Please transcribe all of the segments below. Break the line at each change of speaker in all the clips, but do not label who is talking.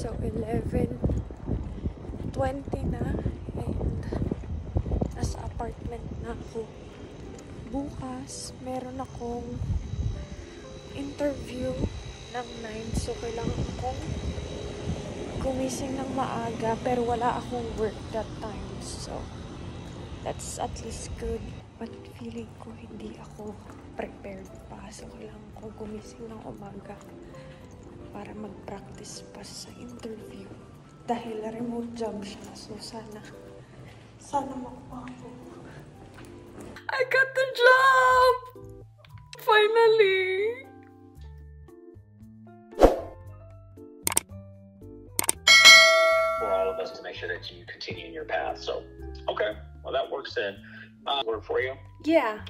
So 11:20 na and nasa apartment na ako. Bukas, meron akong interview ng 9. So kailangan kong gumising ng maaga pero wala akong work that time. So that's at least good. But feeling ko hindi ako prepared pa. So kailangan ko gumising ng umaga para mag-practice pa sa interview. Dahil remote job siya. So sana makuha ko. I got the job! Finally!
For all of us to make sure that you continue in your path. So, okay. Well, that works then. Work for you?
Yeah,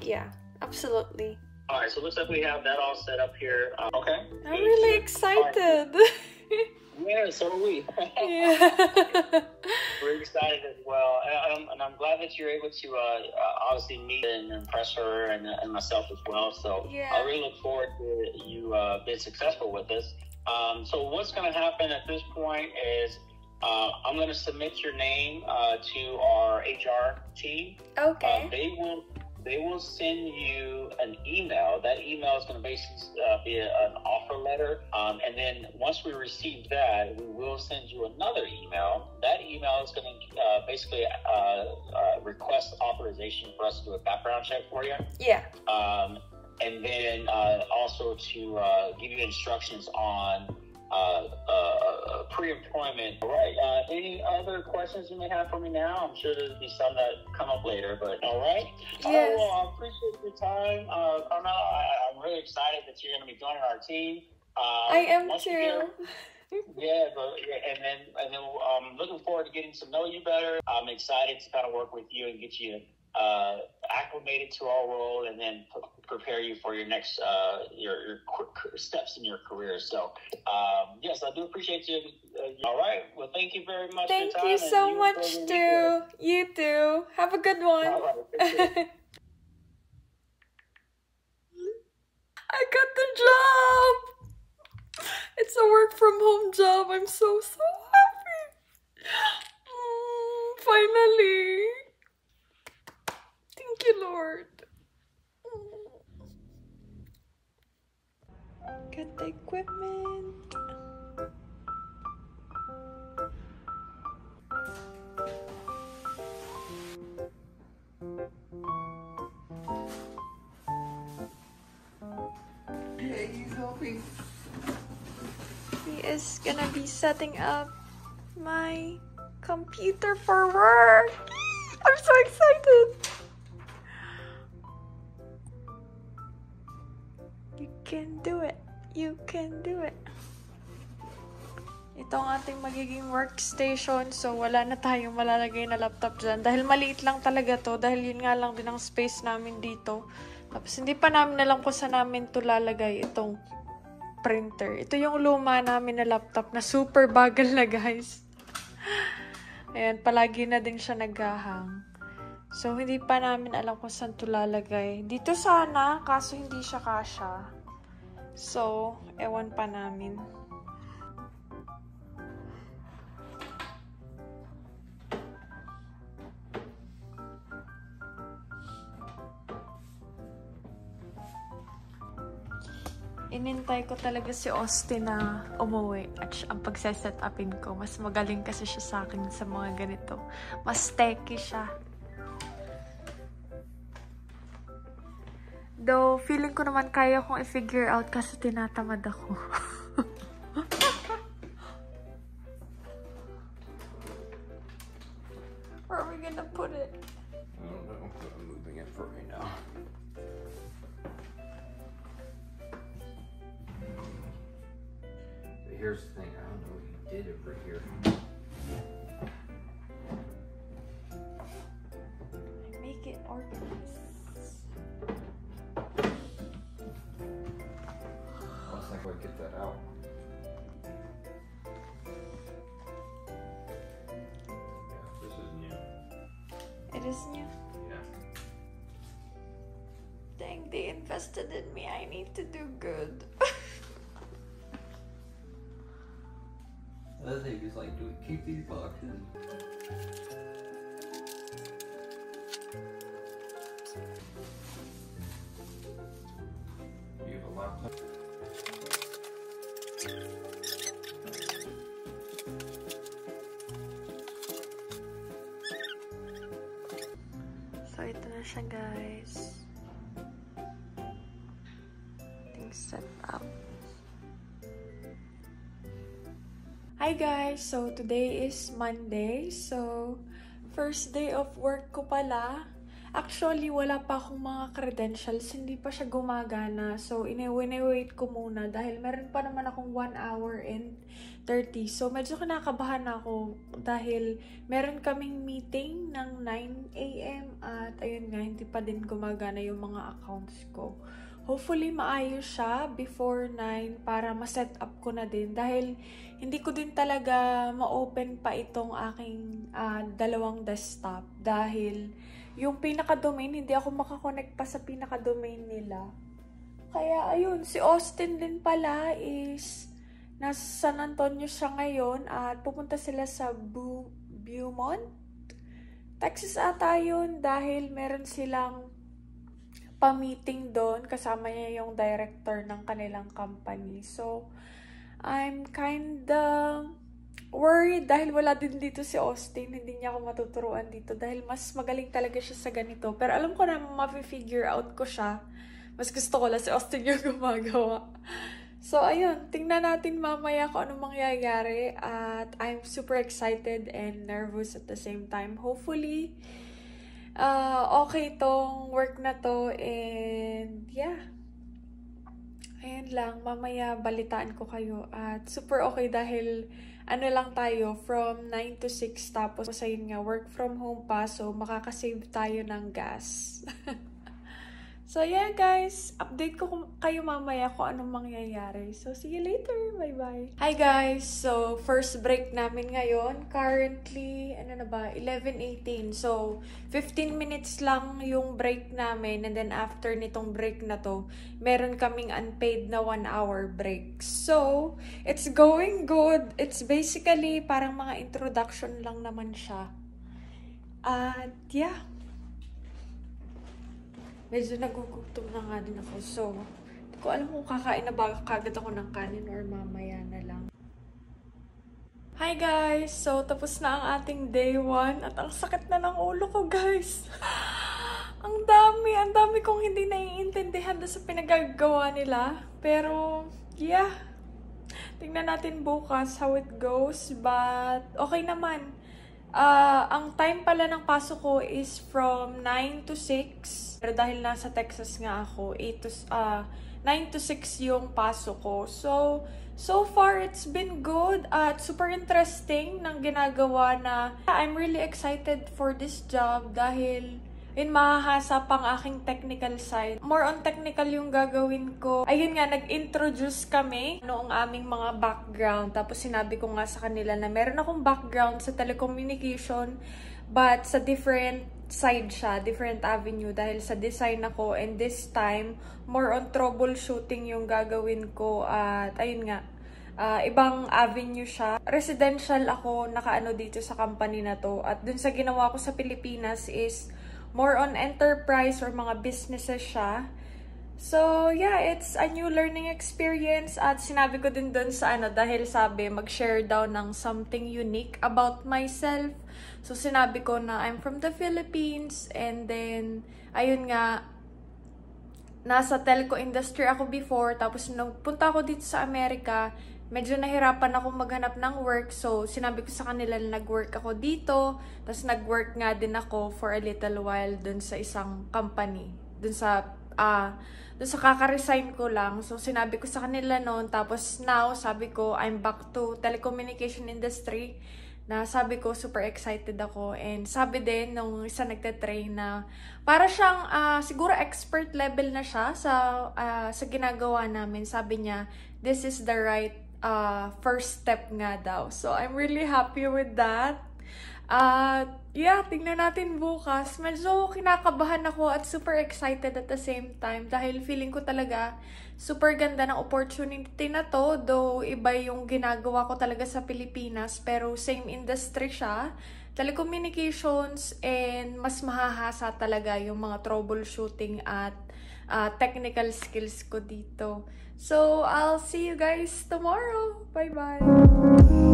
absolutely.
All right, so it looks like we have that all set up here. Okay.
I'm really excited.
Yeah, so are we.
Yeah.
We're excited as well. And I'm glad that you're able to obviously meet and impress her and myself as well. So
Yeah.
I really look forward to you being successful with this. So what's going to happen at this point is I'm going to submit your name to our HR team.
Okay.
They will send you an email. That email is going to basically be an offer letter. And then once we receive that, we will send you another email. That email is going to basically request authorization for us to do a background check for you.
Yeah.
And then also to give you instructions on pre-employment. All right. Any other questions you may have for me now? I'm sure there'll be some that come up later, but all right.
Yes.
Well, I appreciate your time, Carmel. I'm really excited that you're going to be joining our team.
I am too.
And then I'm looking forward to getting to know you better. I'm excited to kind of work with you and get you acclimated to our role, and then prepare you for your next your steps in your career. So yes, I do appreciate you. All right, well, thank you very much.
Thank
for
you
your time,
so much too. You too. Have a good one.
All right, appreciate it.
I got the job. It's a work from home job. I'm so happy. Finally. Thank you, Lord. Got the equipment.
Hey, he's helping.
He is gonna be setting up my computer for work. I'm so excited. You can do it. You can do it. Ito ang ating magiging workstation. So, wala na tayong malalagay na laptop dyan. Dahil maliit lang talaga to. Dahil yun nga lang din ang space namin dito. Tapos, hindi pa namin alam kung saan namin to lalagay itong printer. Ito yung luma namin na laptop na super bagal na, guys. Ayan, palagi na din siya naghahang. So, hindi pa namin alam kung saan to lalagay. Dito sana, kaso hindi siya kasya. So, ewan pa namin. Inintay ko talaga si Austin na umuwi at ang pagse-set upin ko. Mas magaling kasi siya sa akin sa mga ganito. Mas techy siya. Though, feeling ko naman kaya kong i-figure out kasi tinatamad ako. Where are we gonna put it?
I don't know, but I'm moving it for right now. But here's the thing, I don't know what you did over here.
I make it organized.
Looks like I get that out. Yeah, this is new.
It is new.
Yeah.
Dang, they invested in me. I need to do good.
The other thing is like, do we keep these boxes? You have a laptop?
So, ito na siya, guys. Things set up. Hi, guys! So, today is Monday. So, first day of work ko pala. Actually, wala pa akong mga credentials. Hindi pa siya gumagana. So, wait ko muna dahil meron pa naman akong 1 hour and 30. So, medyo kinakabahan ako dahil meron kaming meeting ng 9 a.m. at ayun nga, hindi pa din gumagana yung mga accounts ko. Hopefully, maayos siya before 9 para ma-set up ko na din dahil hindi ko din talaga ma-open pa itong aking dalawang desktop dahil yung pinaka-domain, hindi ako makakonect pa sa pinaka-domain nila. Kaya, ayun, si Austin din pala is nasa San Antonio siya ngayon at pupunta sila sa Beaumont, Texas ata yun dahil meron silang pa-meeting doon. Kasama niya yung director ng kanilang company. So, I'm kinda worried dahil wala din dito si Austin. Hindi niya ako matuturuan dito dahil mas magaling talaga siya sa ganito. Pero alam ko na ma-figure out ko siya. Mas gusto ko lang si Austin yung gumagawa. So, ayun. Tingnan natin mamaya kung anong mangyayari. At I'm super excited and nervous at the same time. Hopefully, okay tong work na to. And, yeah. Ayun lang. Mamaya balitaan ko kayo. At super okay dahil ano lang tayo, from 9 to 6. Tapos, ayun nga, work from home pa. So, makakasave tayo ng gas. So, yeah guys, update ko kayo mamaya kung anong mangyayari. So, see you later. Bye-bye. Hi guys! So, first break namin ngayon. Currently, ano na ba? 11:18. So, 15 minutes lang yung break namin. And then, after nitong break na to, meron kaming unpaid na 1 hour break. So, it's going good. It's basically parang mga introduction lang naman siya. At, yeah. Medyo nagugutom na nga din ako. So, hindi ko alam kung kakain na ba kagad ako ng kanin or mamaya na lang. Hi guys! So, tapos na ang ating day 1 at ang sakit na ng ulo ko guys. Ang dami kong hindi naiintindihan doon sa pinagagawa nila. Pero, yeah. Tingnan natin bukas how it goes. But, okay naman. Ang time pala ng pasok ko is from 9 to 6. Pero dahil nasa Texas nga ako, 9 to 6 yung pasok ko. So far, it's been good at super interesting ng ginagawa na I'm really excited for this job dahil yun, mahahasa pang aking technical side. More on technical yung gagawin ko. Ayun nga, nag-introduce kami noong aming mga background. Tapos sinabi ko nga sa kanila na meron akong background sa telecommunication but sa different side siya, different avenue dahil sa design ako. And this time, more on troubleshooting yung gagawin ko. At ayun nga, ibang avenue siya. Residential ako, nakaano dito sa company na to. At dun sa ginawa ko sa Pilipinas is more on enterprise or mga businesses siya. So, yeah, it's a new learning experience. At sinabi ko din dun sa dahil sabi, mag-share daw ng something unique about myself. So, sinabi ko na I'm from the Philippines. And then, ayun nga, nasa telco industry ako before. Tapos, nung punta ako dito sa Amerika, medyo nahirapan ako maghanap ng work. So, sinabi ko sa kanila na nag-work ako dito. Tapos, nag-work nga din ako for a little while dun sa isang company. Dun sa kaka-resign ko lang. So, sinabi ko sa kanila noon. Tapos, now, sabi ko, I'm back to telecommunication industry. Na sabi ko, super excited ako. And sabi din, nung isa nagte-train na, para siyang, siguro expert level na siya sa ginagawa namin. Sabi niya, this is the right first step nga daw. So, I'm really happy with that. Yeah, tingnan natin bukas. Medyo kinakabahan ako at super excited at the same time dahil feeling ko talaga super ganda ng opportunity na to. Though iba yung ginagawa ko talaga sa Pilipinas pero same industry siya. Telecommunications and mas mahahasa talaga yung mga troubleshooting at technical skills ko dito. So, I'll see you guys tomorrow. Bye-bye!